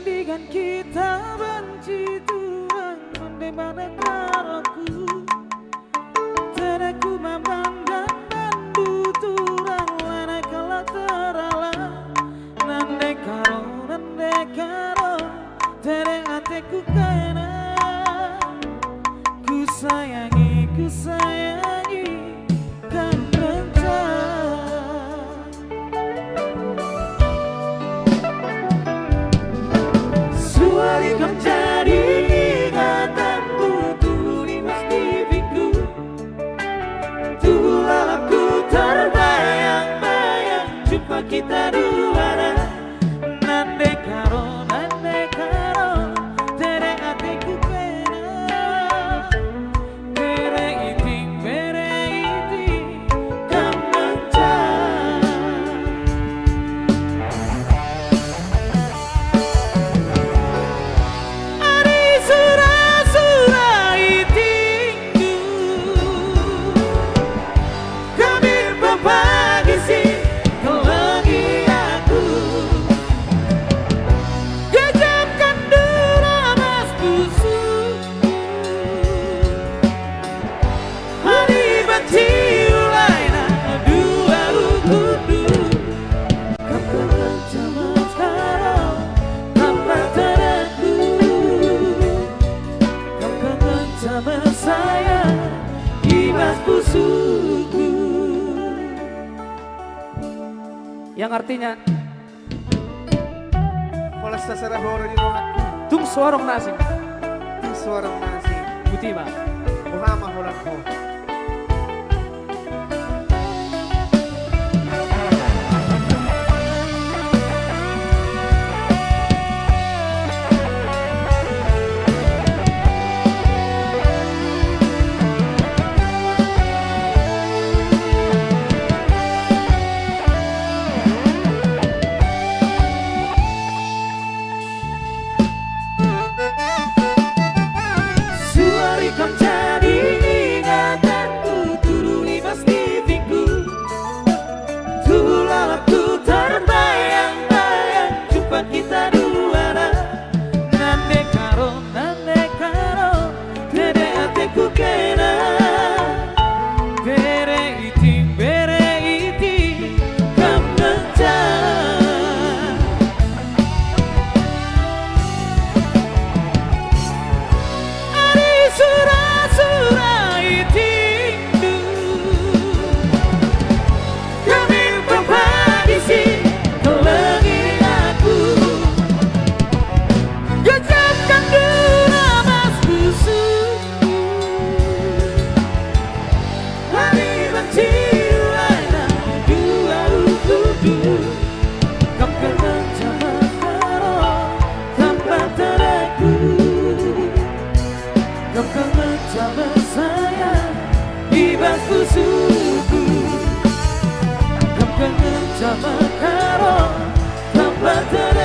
Digan kita benci Tuhan bagaimana karoku Tereku memandang bandu Tuhan lana kala terala Nande karo Tere ateku kena Ku sayangi kan rencana Suari kau jadi ingatanku Tuh di mas tipiku Tuh aku terbayang-bayang Jumpa kita dua Nande karo Tere hatiku kena Bere iting Kau mencari yang artinya Pola sasara horo di rumah tung suarong nasi Ting suara nasi Butima Muhammad Holanko Kau jadi ingatanku Tuh di mas tipiku Tuh aku terbayang-bayang Jumpa kita dua Nande karo Tere hatiku kena Bere iting Kau mencari Surah itingku Kami berpagisi kelengi aku Gecapkan dura mas busukku Hari benci laina dua ukudu Kau kangen sama karo tanpa tereku Kau kangen sama saya Ibas busuku Kau kangen sama karo tanpa tereku